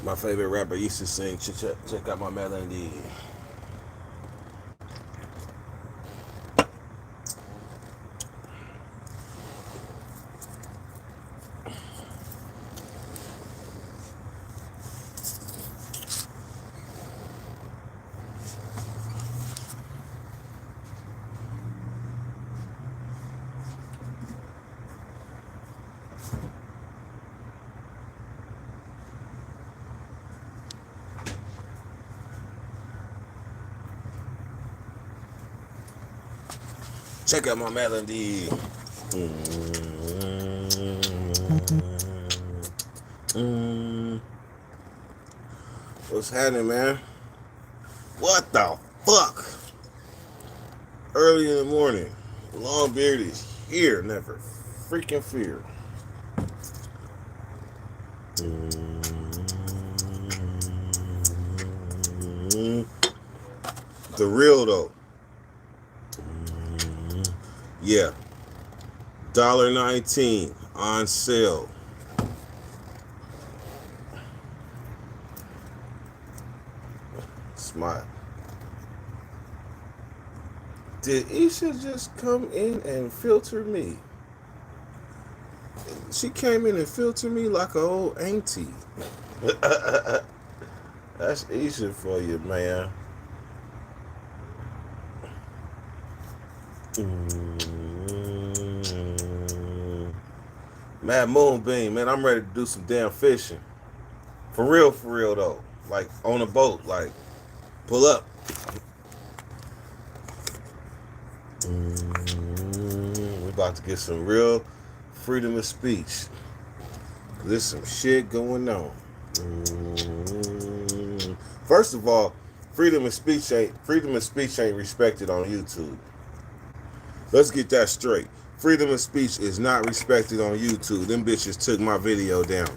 My favorite rapper used to sing, check out my melody. Check out my melody. What's happening, man? What the fuck? Early in the morning. Long beard is here. Never freaking fear. The real though. Yeah. $1.19 on sale. Smile. Did Isha just come in and filter me? She came in and filtered me like an old auntie. That's Isha for you, man. Mad Moonbeam, man, I'm ready to do some damn fishing. For real though. Like on a boat, like pull up. We're about to get some real freedom of speech. There's some shit going on. First of all, freedom of speech ain't respected on YouTube. Let's get that straight. Freedom of speech is not respected on YouTube. Them bitches took my video down.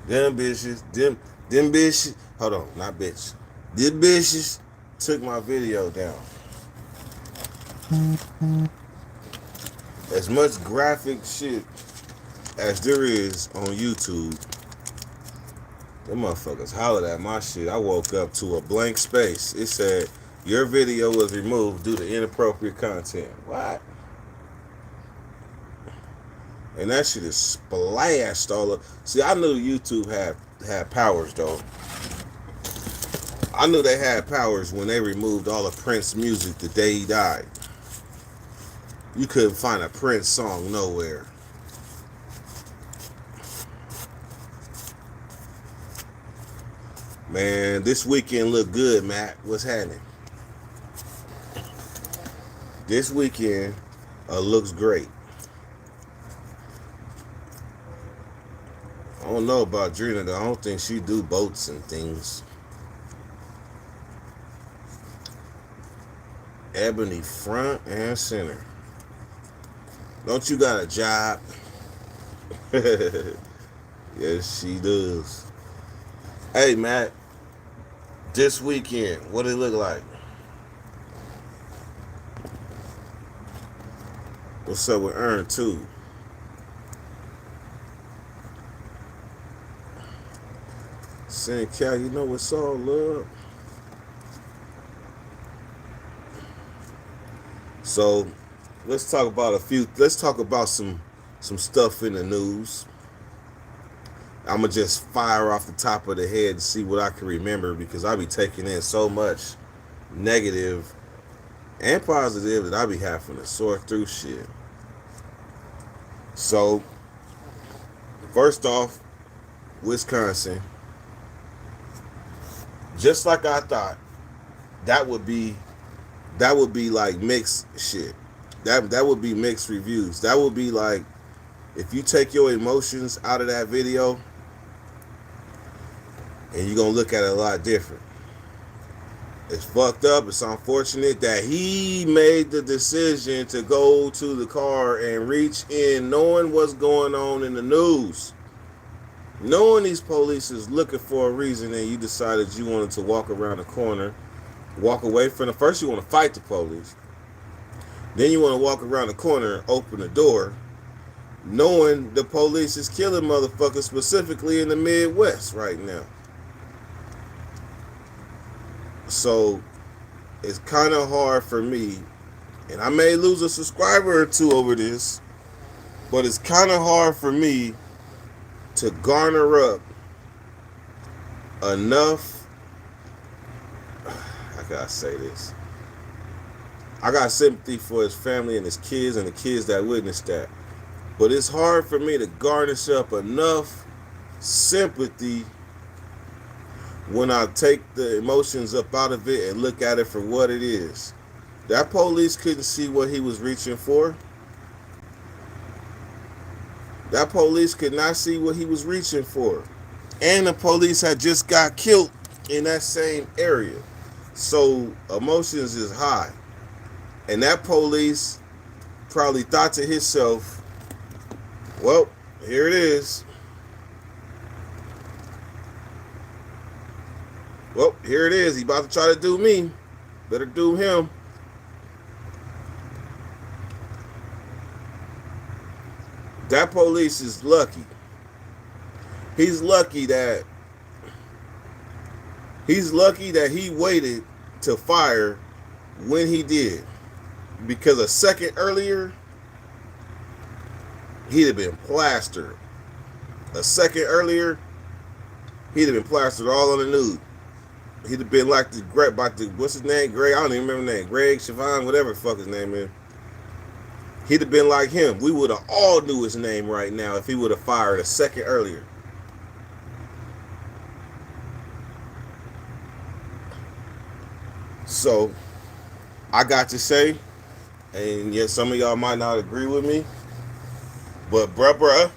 Them bitches, hold on, not bitch. Them bitches took my video down. As much graphic shit as there is on YouTube, them motherfuckers hollered at my shit. I woke up to a blank space. It said, your video was removed due to inappropriate content. What? And that shit is splashed all up. See, I knew YouTube had powers though. I knew they had powers when they removed all of Prince music the day he died. You couldn't find a Prince song nowhere. Man, this weekend looked good, Matt. What's happening? This weekend looks great. I don't know about Drina though. I don't think she do boats and things. Ebony front and center. Don't you got a job? Yes, she does. Hey, Matt. This weekend, what did it look like? What's up with Earn too? Saying, Cal, you know what's all love? So let's talk about some stuff in the news. I'ma just fire off the top of the head to see what I can remember because I be taking in so much negative and positive that I be having to sort through shit. So first off, Wisconsin, just like I thought, that would be like mixed shit. That would be mixed reviews. That would be like if you take your emotions out of that video and you're gonna look at it a lot different. It's fucked up. It's unfortunate that he made the decision to go to the car and reach in knowing what's going on in the news. Knowing these police is looking for a reason and you decided you wanted to walk around the corner, walk away from the first you want to fight the police. Then you want to walk around the corner, open the door, knowing the police is killing motherfuckers specifically in the Midwest right now. So it's kind of hard for me, and I may lose a subscriber or two over this, but it's kind of hard for me to garner up enough. How can I say this? I got sympathy for his family and his kids and the kids that witnessed that. But it's hard for me to garnish up enough sympathy when I take the emotions up out of it and look at it for what it is. That police couldn't see what he was reaching for. That police could not see what he was reaching for. And the police had just got killed in that same area. So emotions is high. And that police probably thought to himself, well, here it is. Well, here it is. He about to try to do me. Better do him. That police is lucky. He's lucky that he waited to fire when he did. Because a second earlier, he'd have been plastered. A second earlier, he'd have been plastered all on the nude. He'd have been like what's his name? Greg, I don't even remember his name. Greg, Siobhan, whatever the fuck his name is. He'd have been like him. We would have all knew his name right now if he would have fired a second earlier. So, I got to say, and yes, some of y'all might not agree with me, but bruh,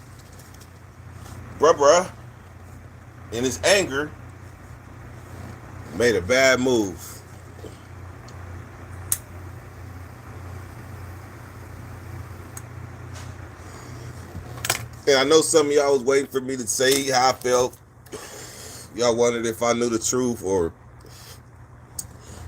in his anger, made a bad move. And I know some of y'all was waiting for me to say how I felt. Y'all wondered if I knew the truth or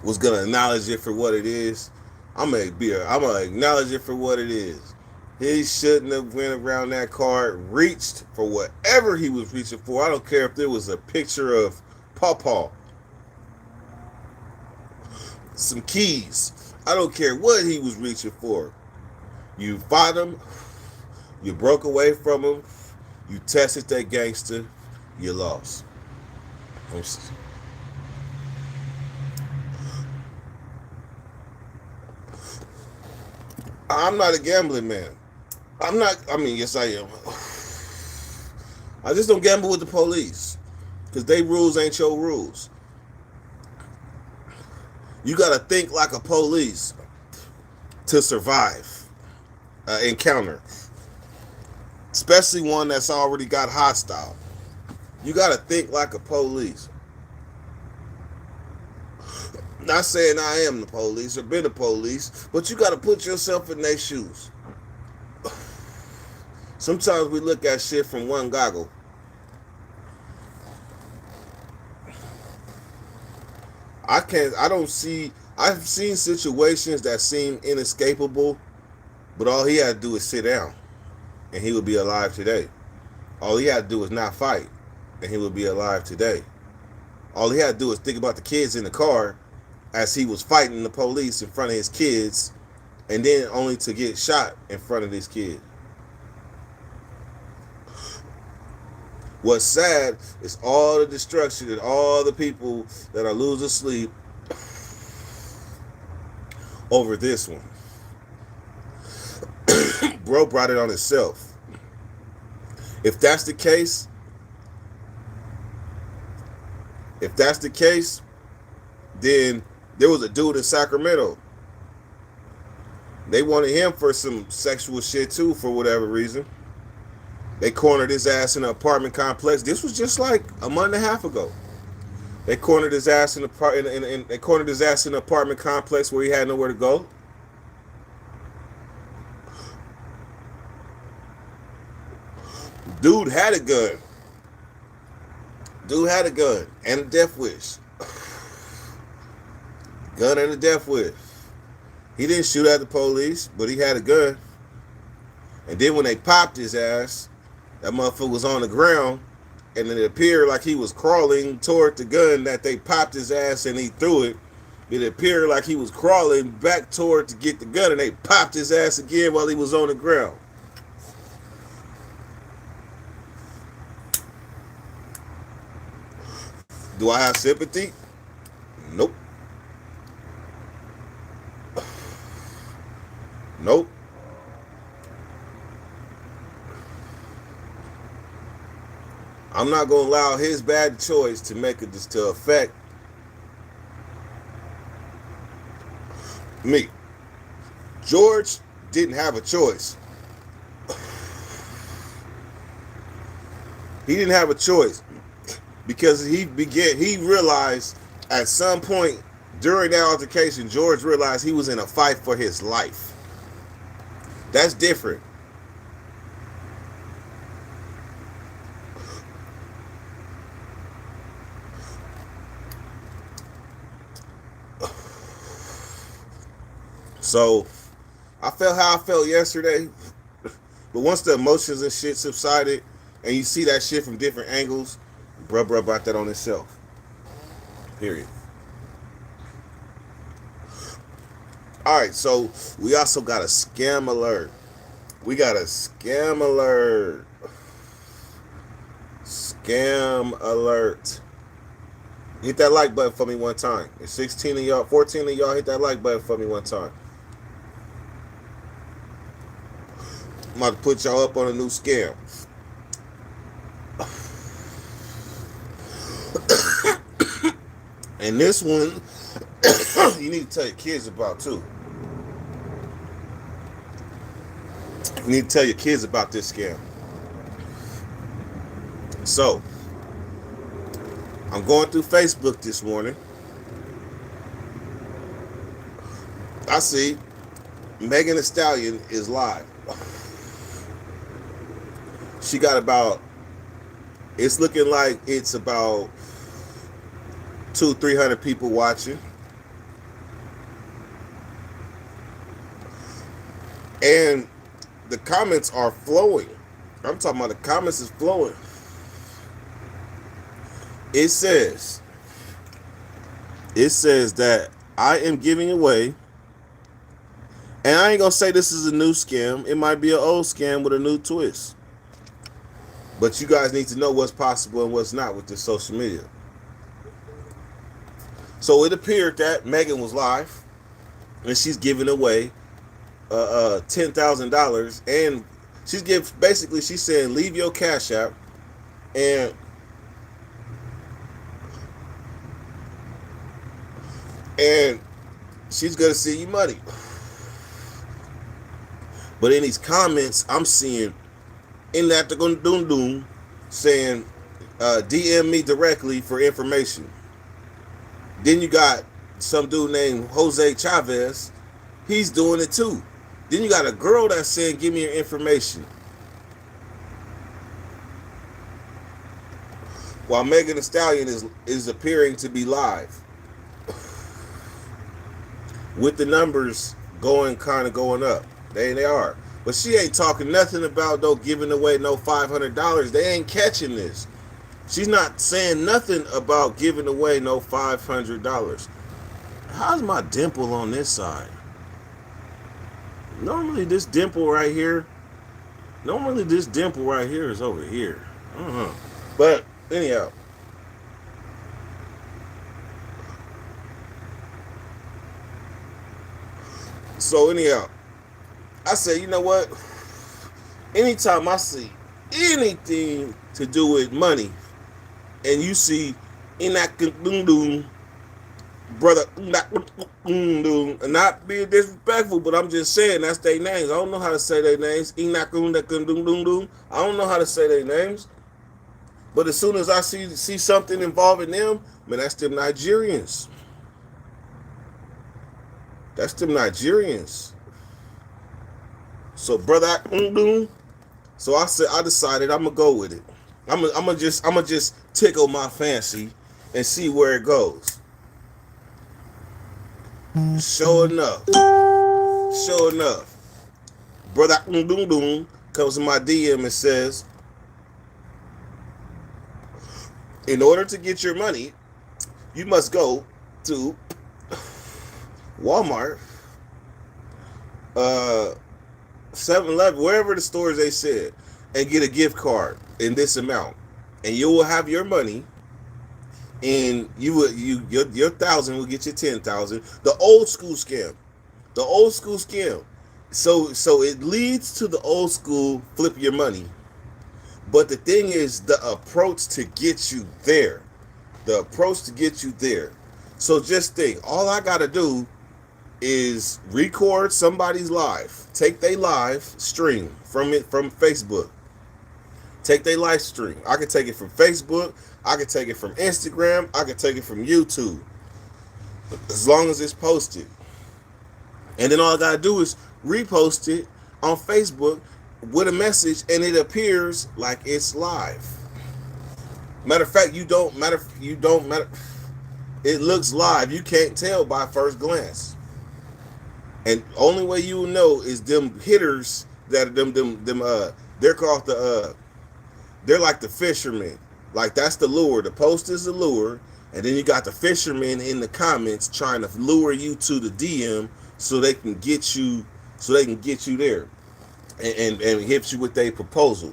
was gonna acknowledge it for what it is. I'm gonna acknowledge it for what it is. He shouldn't have went around that car, reached for whatever he was reaching for. I don't care if there was a picture of Pawpaw, some keys. I don't care what he was reaching for. You fought him. You broke away from him. You tested that gangster. You lost. I'm not a gambling man. Yes, I am. I just don't gamble with the police. Because they rules ain't your rules. You got to think like a police to survive an encounter. Especially one that's already got hostile. You got to think like a police. Not saying I am the police or been the police, but you got to put yourself in their shoes. Sometimes we look at shit from one goggle. I've seen situations that seem inescapable, but all he had to do is sit down and he would be alive today. All he had to do was not fight and he would be alive today. All he had to do was think about the kids in the car as he was fighting the police in front of his kids, and then only to get shot in front of his kids. What's sad is all the destruction and all the people that are losing sleep over this one. Bro brought it on himself. If that's the case, then there was a dude in Sacramento. They wanted him for some sexual shit too, for whatever reason. They cornered his ass in an apartment complex. This was just like a month and a half ago. They cornered his ass in an apartment complex where he had nowhere to go. Dude had a gun. And a death wish. Gun and a death wish. He didn't shoot at the police, but he had a gun. And then when they popped his ass, that motherfucker was on the ground, and it appeared like he was crawling toward the gun that they popped his ass and he threw it. It appeared like he was crawling back toward to get the gun, and they popped his ass again while he was on the ground. Do I have sympathy? Nope. Nope. I'm not gonna allow his bad choice to make it to affect me. George didn't have a choice. He didn't have a choice because he realized at some point during that altercation, George realized he was in a fight for his life. That's different. So I felt how I felt yesterday, but once the emotions and shit subsided and you see that shit from different angles, bruh brought that on himself. Period. Alright, so we also got a scam alert. We got a scam alert. Scam alert. Hit that like button for me one time. It's 16 of y'all, 14 of y'all hit that like button for me one time. I'm about to put y'all up on a new scam. And this one, you need to tell your kids about too. You need to tell your kids about this scam. So, I'm going through Facebook this morning. I see Megan Thee Stallion is live. She got about, it's looking like it's about 200-300 people watching. And the comments are flowing. I'm talking about the comments is flowing. It says that I am giving away, and I ain't gonna say this is a new scam. It might be an old scam with a new twist. But you guys need to know what's possible and what's not with this social media. So it appeared that Megan was live, and she's giving away $10,000, and she's saying leave your Cash App, and she's gonna send you money. But in these comments, I'm seeing in that the doom saying DM me directly for information. Then you got some dude named Jose Chavez. He's doing it too. Then you got a girl that's saying, give me your information. While Megan Thee Stallion is appearing to be live. With the numbers going up. They are. But she ain't talking nothing about no giving away no $500. They ain't catching this. She's not saying nothing about giving away no $500. How's my dimple on this side? Normally this dimple right here is over here. But anyhow. So anyhow, I say, you know what? Anytime I see anything to do with money, and you see brother, not being disrespectful, but I'm just saying that's their names. I don't know how to say their names. I don't know how to say their names. But as soon as I see something involving them, man, that's them Nigerians. That's them Nigerians. So brother, so I decided I'm gonna go with it. I'm gonna just tickle my fancy and see where it goes. Sure enough, brother, comes in my DM and says, in order to get your money, you must go to Walmart, 7-Eleven, wherever the stores they said, and get a gift card in this amount, and you will have your money, and your 1,000 will get you 10,000. The old school scam, the old school scam. So it leads to the old school flip your money, but the thing is the approach to get you there, the approach to get you there. So just think, all I gotta do is record somebody's live, take their live stream from Facebook, take their live stream. I can take it from Facebook, I can take it from Instagram, I can take it from YouTube, as long as it's posted. And then all I gotta do is repost it on Facebook with a message, and it appears like it's live. Matter of fact, you don't matter. It looks live. You can't tell by first glance. And only way you will know is them hitters that they're called they're like the fishermen. Like, that's the lure. The post is the lure, and then you got the fishermen in the comments trying to lure you to the DM so they can get you there and hit you with a proposal.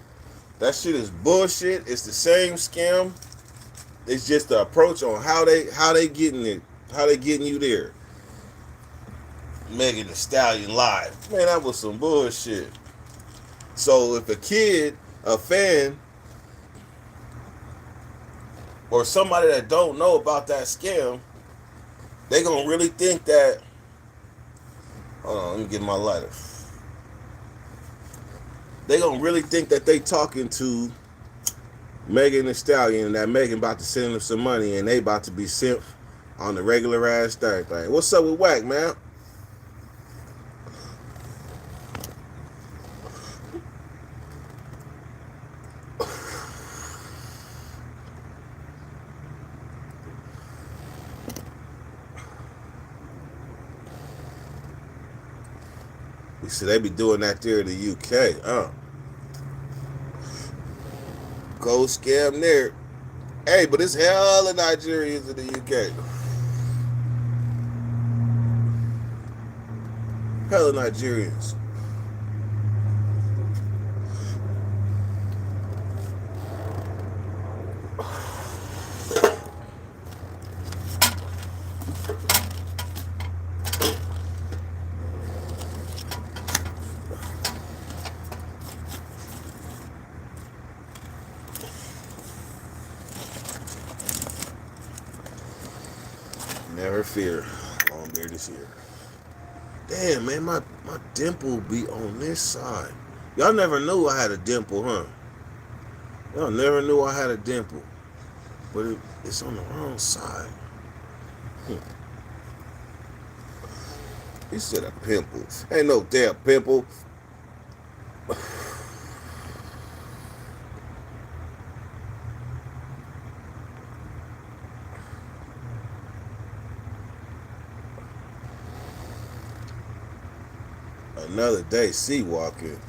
That shit is bullshit. It's the same scam. It's just the approach on how they getting it, how they getting you there. Megan Thee Stallion live, man, that was some bullshit. So if a kid, a fan, or somebody that don't know about that scam, they gonna really think that. Hold on, let me get my lighter. They gonna really think that they talking to Megan Thee Stallion, and that Megan about to send them some money, and they about to be sent on the regular ass thing. What's up with Wack, man? You see, they be doing that there in the UK. Cold scam there. Hey, but it's hella Nigerians in the UK. Hella Nigerians. Never fear. Long beard is here. Damn, man, my dimple be on this side. Y'all never knew I had a dimple, huh? Y'all never knew I had a dimple. But it's on the wrong side. He said a pimple. Ain't no damn pimple. Another day sea walking.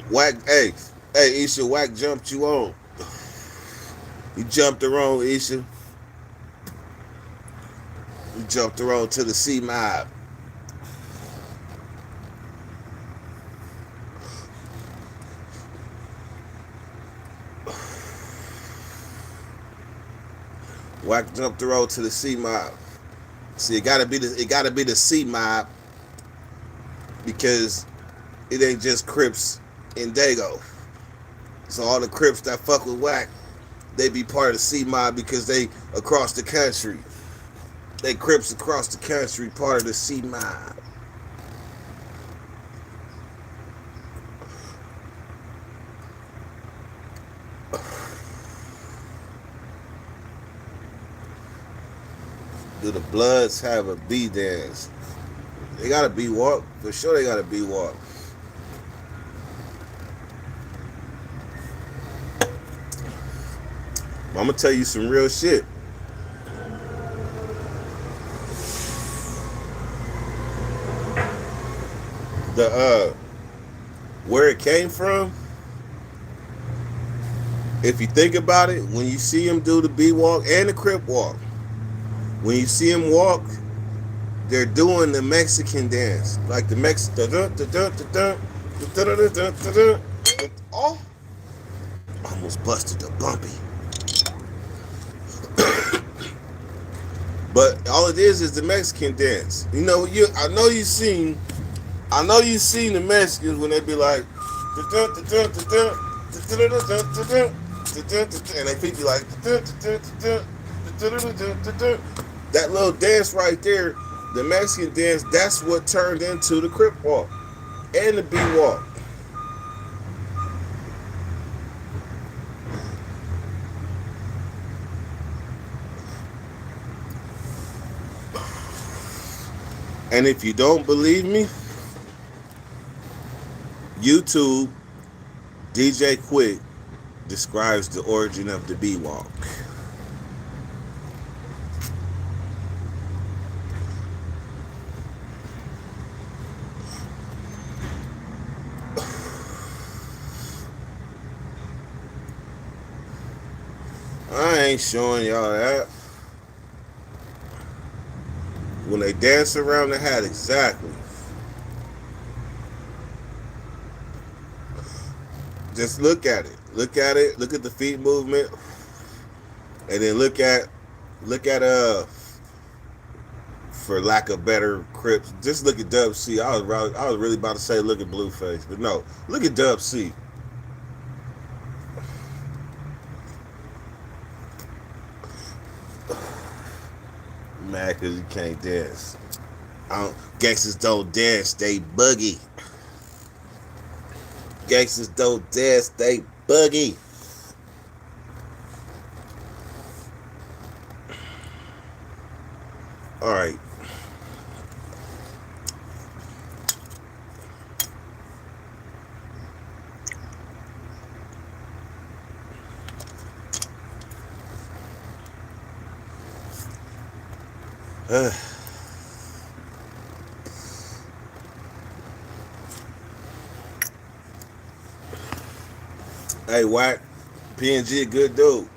Wack, hey, Isha, Wack jumped you on. You jumped her on, Isha. You jumped her on to the sea mob. Wack jumped the road to the C mob. See, it gotta be the C mob, because it ain't just Crips and Dago. So all the Crips that fuck with Wack, they be part of the C mob because they across the country. They Crips across the country, part of the C mob. Do the Bloods have a B dance? They got a B walk. For sure they got a B walk. I'm going to tell you some real shit. The where it came from, if you think about it, when you see him do the B walk and the crip walk, when you see him walk, they're doing the Mexican dance, like the oh, almost busted the bumpy. But all it is the Mexican dance. You know, I know you seen the Mexicans when they be like, and they feet be like, that little dance right there, the Mexican dance, that's what turned into the Crip walk and the B walk. And if you don't believe me, YouTube DJ Quick describes the origin of the B walk. I ain't showing y'all that. When they dance around the hat, exactly. Just look at it. Look at it. Look at the feet movement, and then look at for lack of better Crips, just look at Dub C. I was really about to say look at Blueface, but no, look at Dub C. Mad because you can't dance. Gangsters don't dance, they buggy. Gangsters don't dance, they buggy. All right. Hey, Wack, PNG a good dude.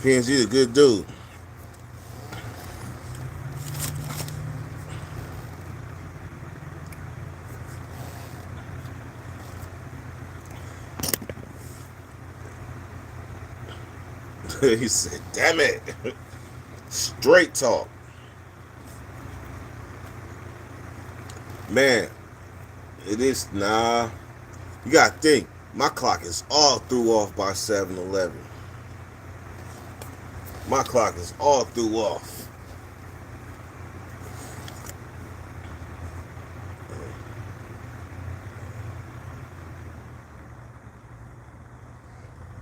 PNG a good dude. He said, damn it. Straight talk. Man, it is, nah. You gotta think, my clock is all through off by 7-Eleven. My clock is all through off.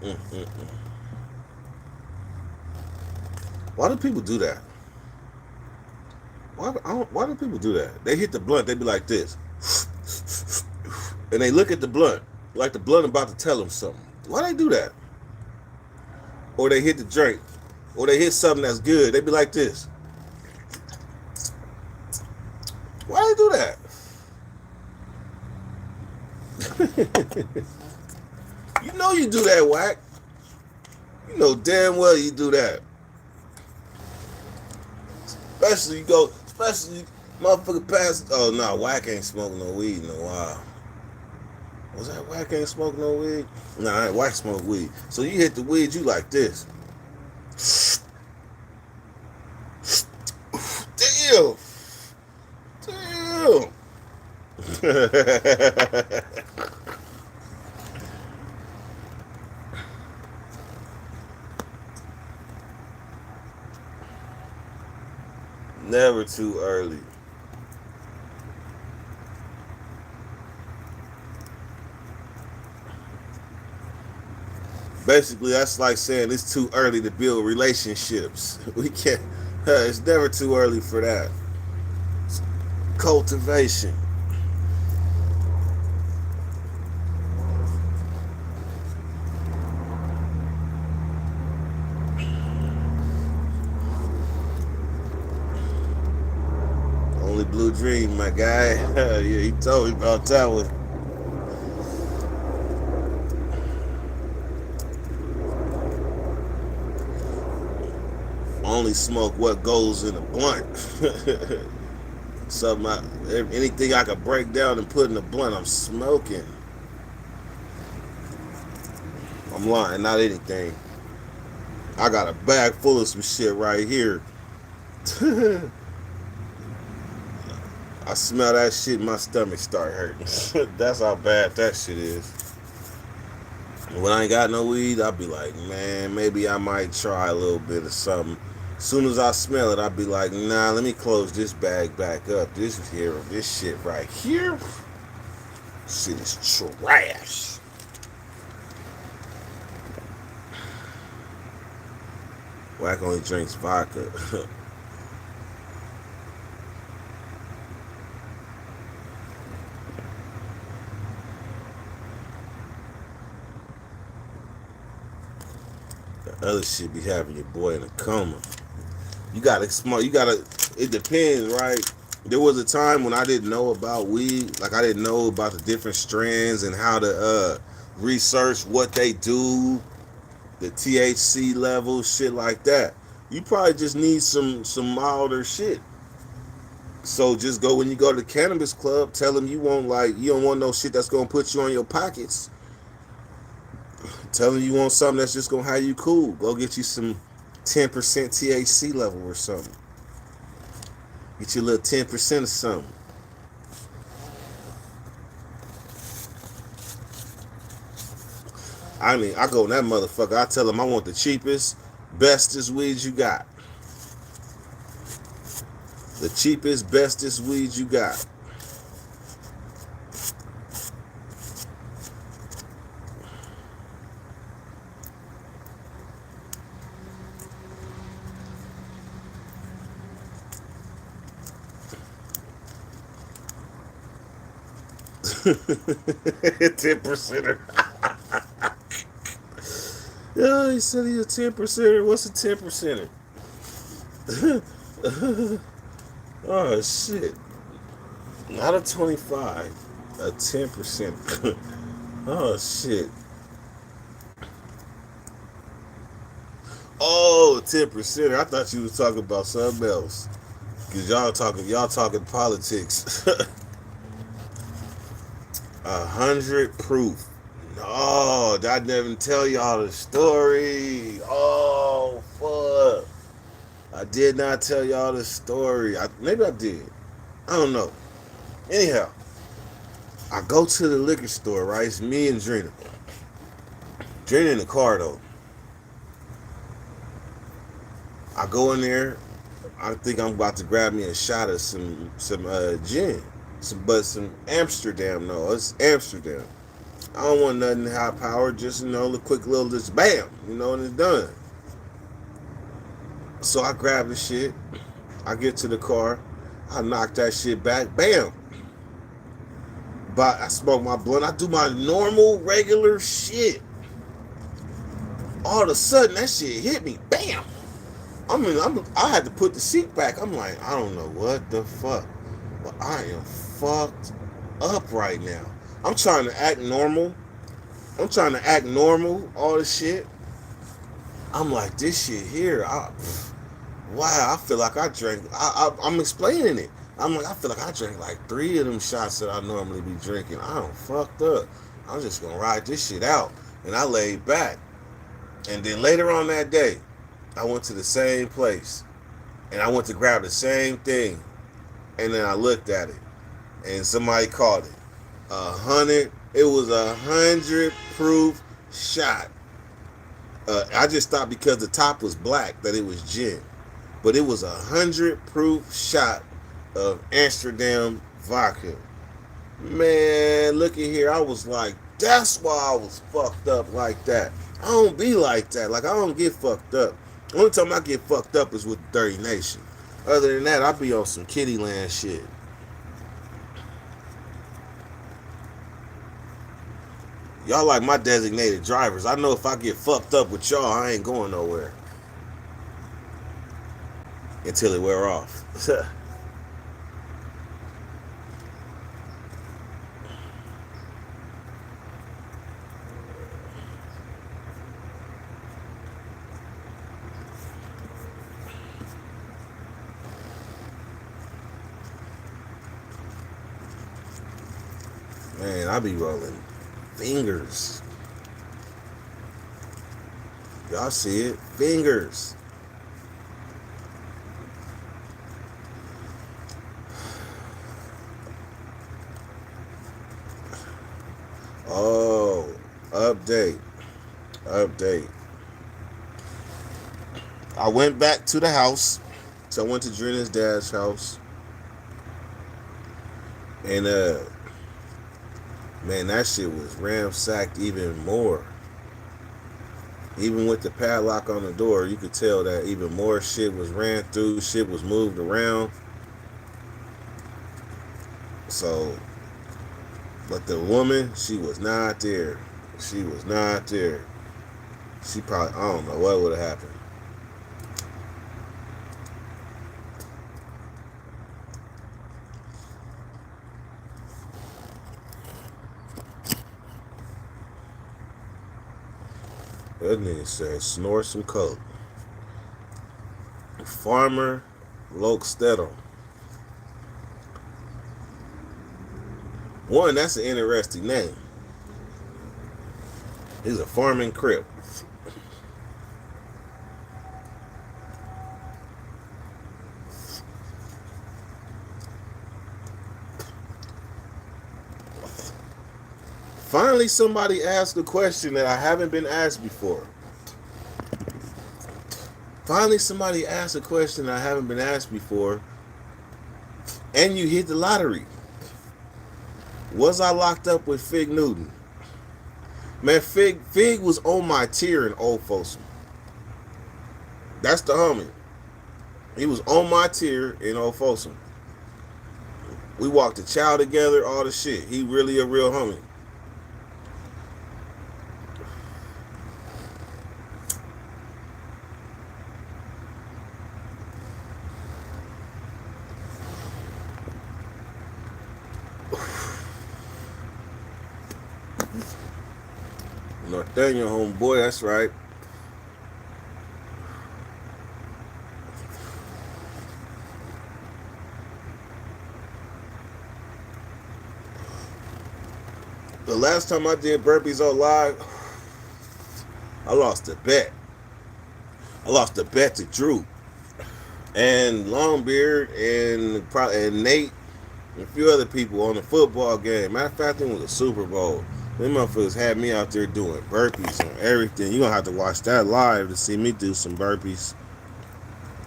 Mm-mm-mm. Why do people do that? Why do people do that? They hit the blunt, they be like this. And they look at the blunt, like the blunt about to tell them something. Why they do that? Or they hit the drink, or they hit something that's good, they be like this. Why they do that? You know you do that, Wack. You know damn well you do that. Especially motherfucker past. Oh no, Wack ain't smoking no weed in a while. Was that Wack ain't smoking no weed? Nah, I ain't Wack smoke weed. So you hit the weed, you like this. Damn. Never too early. Basically, that's like saying it's too early to build relationships. We can't. It's never too early for that. It's cultivation. absolute dream, my guy. Yeah, he told me about that one. Only smoke what goes in a blunt. Something anything I could break down and put in a blunt, I'm smoking. I'm lying, not anything. I got a bag full of some shit right here. I smell that shit, my stomach start hurting. That's how bad that shit is. When I ain't got no weed, I'll be like, man, maybe I might try a little bit of something. As soon as I smell it, I'll be like, nah, let me close this bag back up. This shit right here, shit is trash. Wack only drinks vodka. The other shit be having your boy in a coma. You gotta smart. You gotta. It depends, right? There was a time when I didn't know about weed. Like I didn't know about the different strands and how to research what they do, the THC level, shit like that. You probably just need some milder shit. So just go when you go to the cannabis club. Tell them you don't want no shit that's gonna put you on your pockets. Tell them you want something that's just gonna have you cool. Go get you some 10% THC level or something. Get you a little 10% or something. I mean, I go in that motherfucker. I tell them I want the cheapest, bestest weed you got. The cheapest, bestest weed you got. 10%er. Yeah, he said he's a 10%er. What's a 10%er? Oh shit. Not a 25. A 10%. Oh shit. Oh, 10%er. I thought you was talking about something else. Cause y'all talking politics. 100 proof. No, I didn't tell y'all the story. Oh fuck. I did not tell y'all the story. Maybe I did. I don't know. Anyhow, I go to the liquor store, right? It's me and Drina. Drina in the car though. I go in there. I think I'm about to grab me a shot of some gin. Some Amsterdam, no. It's Amsterdam. I don't want nothing high powered, just the quick little just bam, and it's done. So I grab the shit. I get to the car. I knock that shit back. Bam. But I smoke my blunt. I do my normal, regular shit. All of a sudden, that shit hit me. Bam. I had to put the seat back. I'm like, I don't know what the fuck. But I am fucked up right now. I'm trying to act normal. All the shit. I'm like, this shit here. Wow, I feel like I drank. I'm explaining it. I'm like, I feel like I drank like 3 of them shots that I normally be drinking. I'm fucked up. I'm just gonna ride this shit out. And I laid back. And then later on that day, I went to the same place. And I went to grab the same thing. And then I looked at it. And somebody called it 100. It was 100 proof shot. I just thought because the top was black that it was gin. But it was 100 proof shot of Amsterdam vodka. Man, look at here. I was like, that's why I was fucked up like that. I don't be like that. Like, I don't get fucked up. The only time I get fucked up is with the Dirty Nation. Other than that, I be on some kitty land shit. Y'all like my designated drivers. I know if I get fucked up with y'all, I ain't going nowhere. Until it wear off. Man, I be rolling fingers. Y'all see it? Fingers. Oh, update. Update. I went back to the house. So I went to Drina's dad's house. And man, that shit was ransacked even more. Even with the padlock on the door, you could tell that even more shit was ran through, shit was moved around. So, but the woman, she was not there. She was not there. She probably, I don't know what would have happened. That nigga said, snort some coke. Farmer Loksteddle. One, that's an interesting name. He's a farming crip. Finally, somebody asked a question that I haven't been asked before. Finally, somebody asked a question that I haven't been asked before. And you hit the lottery. Was I locked up with Fig Newton? Man, Fig was on my tier in Old Folsom. That's the homie. He was on my tier in Old Folsom. We walked the chow together, all the shit. He really a real homie. Nathaniel, homeboy, that's right. The last time I did burpees on live, I lost a bet. I lost a bet to Drew and Longbeard and Nate and a few other people on the football game. Matter of fact, it was a Super Bowl. Them motherfuckers had me out there doing burpees on everything. You're gonna have to watch that live to see me do some burpees.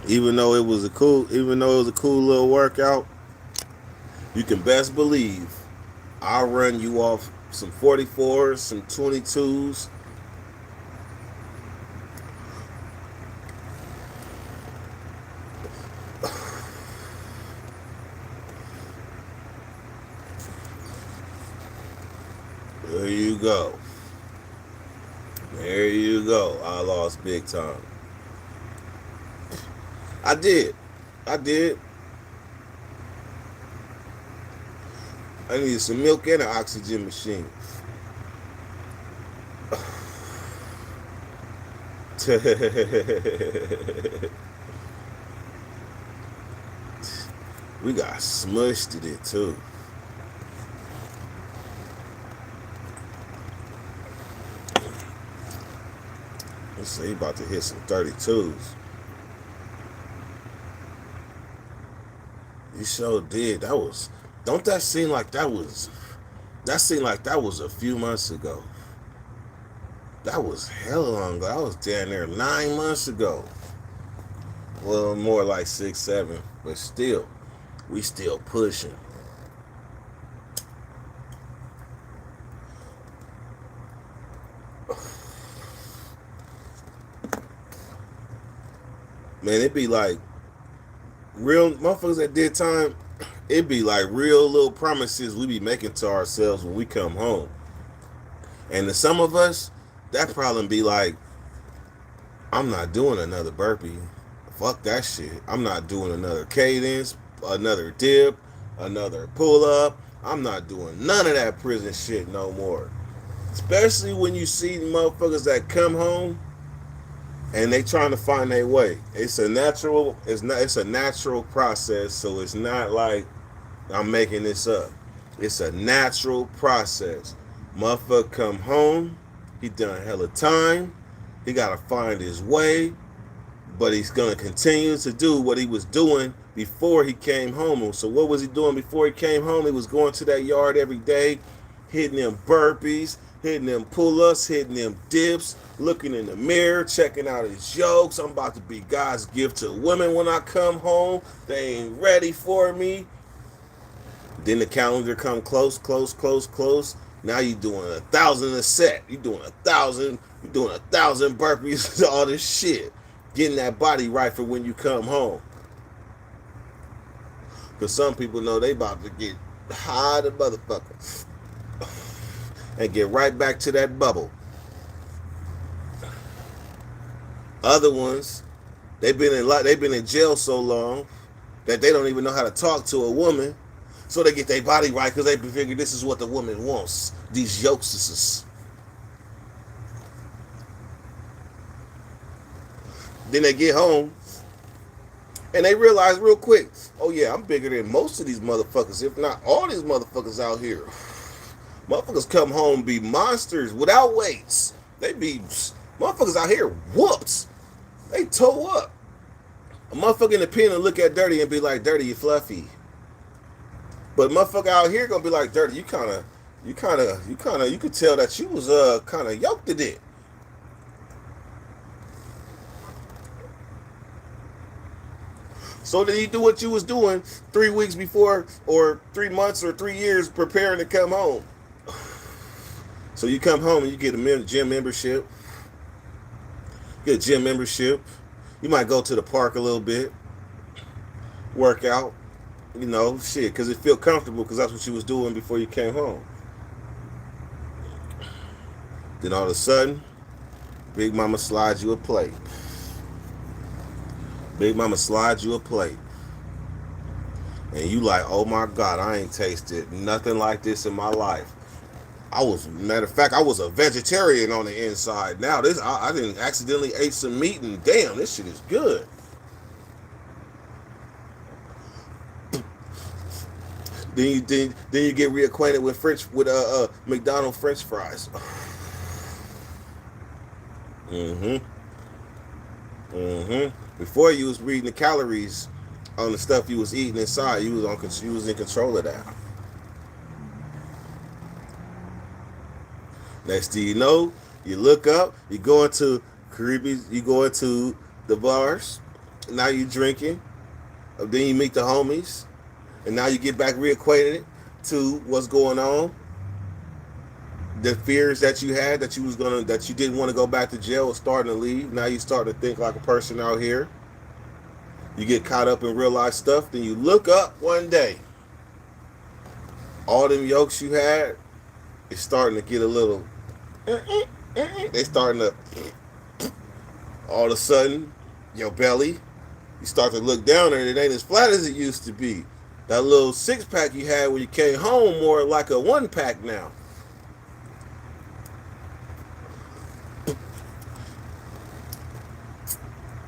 Even though it was a cool little workout, you can best believe I'll run you off some 44s, some 22s. There you go. There you go. I lost big time. I did. I did. I needed some milk and an oxygen machine. We got smushed in it too. Let's see, he about to hit some 32s. You sure did. That seemed like that was a few months ago. That was hella long ago. I was down there 9 months ago. Well, more like 6, 7. But still, we still pushing. Man, it'd be like real motherfuckers that did time. It'd be like real little promises we be making to ourselves when we come home. And to some of us, that problem be like, I'm not doing another burpee. Fuck that shit. I'm not doing another cadence, another dip, another pull up. I'm not doing none of that prison shit no more. Especially when you see motherfuckers that come home and they trying to find their way. It's a natural process, so it's not like I'm making this up. It's a natural process. Motherfucker come home, he done hella time, he gotta find his way, but he's gonna continue to do what he was doing before he came home. So what was he doing before he came home? He was going to that yard every day, hitting them burpees, hitting them pull-ups, hitting them dips, looking in the mirror, checking out his jokes. I'm about to be God's gift to women when I come home. They ain't ready for me. Then the calendar come close, close, close, close. Now you doing 1,000 a set. You doing 1,000. You doing 1,000 burpees. All this shit. Getting that body right for when you come home. Because some people know they about to get high the motherfucker and get right back to that bubble. Other ones, they've been in jail so long that they don't even know how to talk to a woman. So they get their body right because they figure this is what the woman wants. These yokesises. Then they get home and they realize real quick, oh yeah, I'm bigger than most of these motherfuckers, if not all these motherfuckers out here. Motherfuckers come home and be monsters without weights. They be motherfuckers out here whoops. They toe up. A motherfucker in the pen and look at Dirty and be like, Dirty, you fluffy. But motherfucker out here gonna be like, Dirty, you could tell that you was kind of yoked at it. So did you do what you was doing 3 weeks before, or 3 months, or 3 years preparing to come home? So you come home and you get a gym membership. Get a gym membership. You might go to the park a little bit, work out, shit, because it feel comfortable because that's what you was doing before you came home. Then all of a sudden, Big Mama slides you a plate. Big Mama slides you a plate. And you like, oh my God, I ain't tasted nothing like this in my life. Matter of fact, I was a vegetarian on the inside. Now I didn't accidentally ate some meat and damn, this shit is good. Then you get reacquainted with McDonald's French fries. Before you was reading the calories on the stuff you was eating inside, you was in control of that. Next thing you know, you look up, you go into the bars. Now you drinking. Then you meet the homies, and now you get back reacquainted to what's going on. The fears that you had that you didn't want to go back to jail was starting to leave. Now you start to think like a person out here. You get caught up in real life stuff. Then you look up one day. All them yolks you had is starting to get a little. They starting to. All of a sudden, your belly, you start to look down and it ain't as flat as it used to be. That little 6-pack you had when you came home more like a 1-pack now.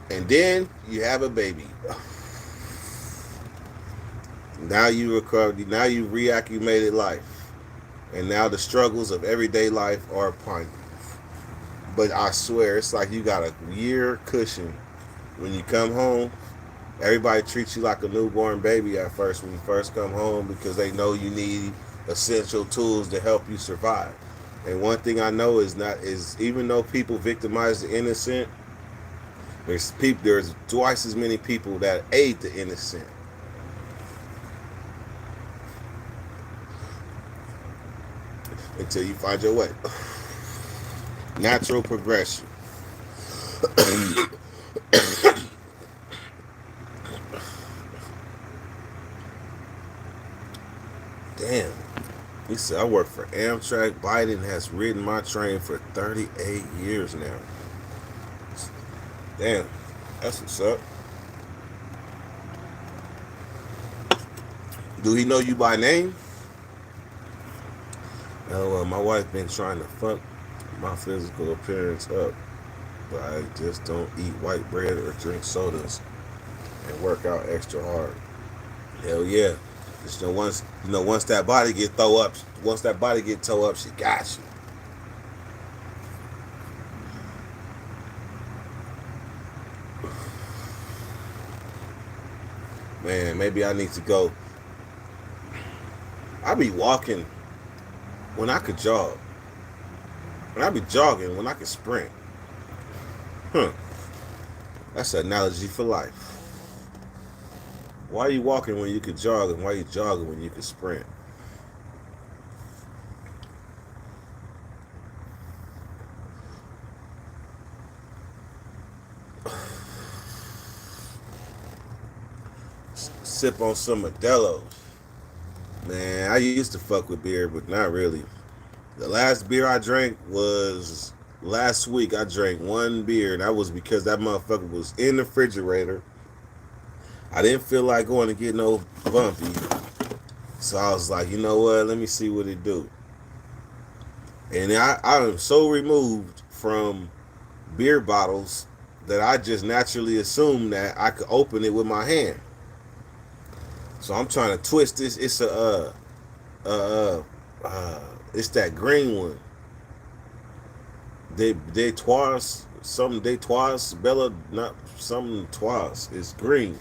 And then you have a baby. Now you recovered. Now you reacclimated life, and now the struggles of everyday life are upon you. But I swear, it's like you got a year cushion. When you come home, everybody treats you like a newborn baby at first when you first come home because they know you need essential tools to help you survive. And one thing I know is even though people victimize the innocent, there's twice as many people that aid the innocent. Until you find your way. Natural progression. Damn. He said, I work for Amtrak. Biden has ridden my train for 38 years now. Damn. That's what's up. Do he know you by name? Oh, my wife been trying to fuck my physical appearance up, but I just don't eat white bread or drink sodas and work out extra hard. Hell yeah. Just once that body get throw up, once that body get toe up, she got you. Man, maybe I need to go. I be walking when I could jog, and I be jogging when I could sprint. Huh? That's an analogy for life. Why are you walking when you could jog, and why are you jogging when you could sprint? Sip on some Modelo's. Man, I used to fuck with beer, but not really. The last beer I drank was last week. I drank one beer, and that was because that motherfucker was in the refrigerator. I didn't feel like going to get no bumpy, so I was like, you know what? Let me see what it do. And I am so removed from beer bottles that I just naturally assumed that I could open it with my hand. So I'm trying to twist this. It's uh, it's that green one. They twice something they twice Bella not something twice. It's green,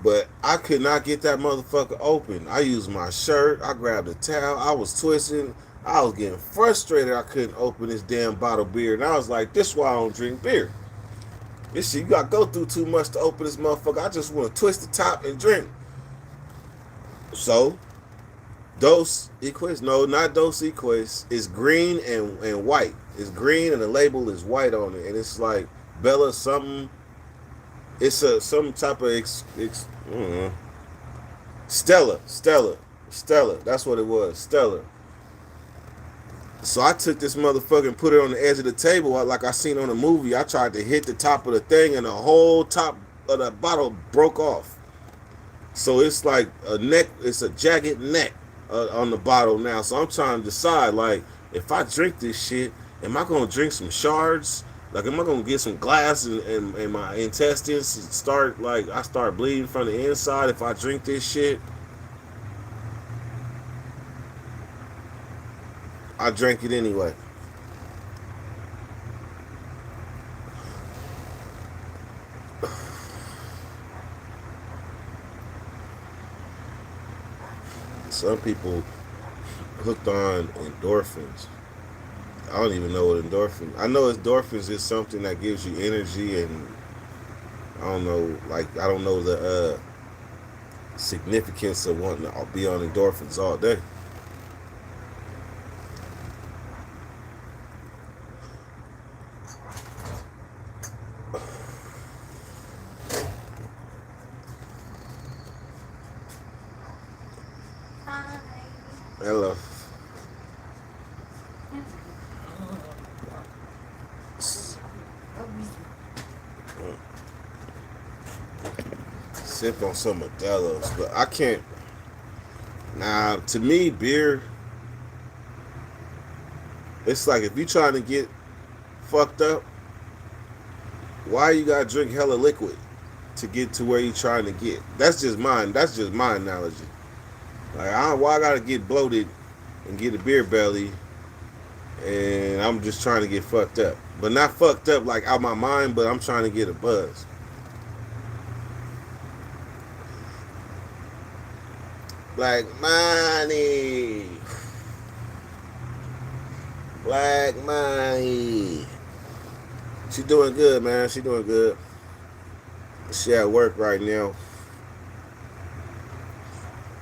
but I could not get that motherfucker open. I used my shirt. I grabbed a towel. I was twisting. I was getting frustrated. I couldn't open this damn bottle of beer, and I was like, "This is why I don't drink beer. This shit you got to go through too much to open this motherfucker. I just want to twist the top and drink." So Dos Equis, no, not Dos Equis. It's green and white. It's green and the label is white on it, and it's like Bella something. It's some type of Stella. That's what it was, Stella. So I took this motherfucker and put it on the edge of the table like I seen on the movie. I tried to hit the top of the thing, and the whole top of the bottle broke off. So it's like a neck. It's a jagged neck on the bottle now. So I'm trying to decide, like, if I drink this shit, am I gonna drink some shards? Like, am I gonna get some glass and my intestines start, like, I start bleeding from the inside if I drink this shit? I drank it anyway. Some people hooked on endorphins. I don't even know what endorphins. I know endorphins is something that gives you energy, and I don't know, like, I don't know the significance of wanting to be on endorphins all day. Hello. Sip on some Modelo's, but I can't. Now, to me, beer, it's like if you trying to get fucked up, why you gotta drink hella liquid to get to where you trying to get? That's just mine. That's just my analogy. Like, why I gotta get bloated and get a beer belly, and I'm just trying to get fucked up, but not fucked up like out my mind, but I'm trying to get a buzz. Black money, black money. She doing good, man. She doing good. She at work right now.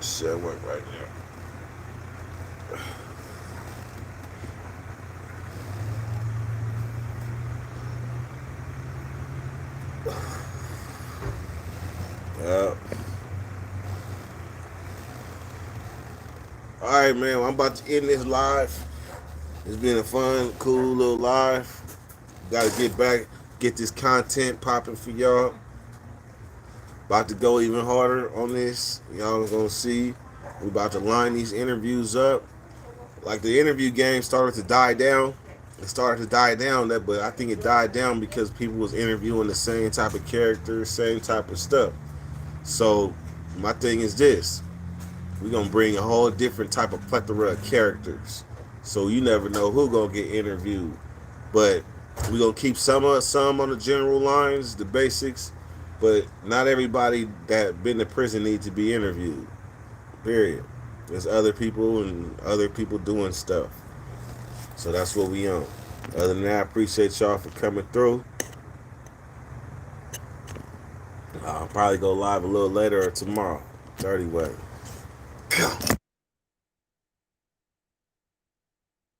She at work right now. All right, man. Well, I'm about to end this live. It's been a fun, cool little live. Got to get back, get this content popping for y'all. About to go even harder on this. Y'all gonna see. We about to line these interviews up. Like, the interview game started to die down. It started to die down, but I think it died down because people was interviewing the same type of characters, same type of stuff. So my thing is this: we're gonna bring a whole different type of plethora of characters. So you never know who gonna get interviewed. But we're gonna keep some on the general lines, the basics. But not everybody that been to prison needs to be interviewed. Period. There's other people and other people doing stuff. So that's what we on. Other than that, I appreciate y'all for coming through. I'll probably go live a little later or tomorrow. 30 way.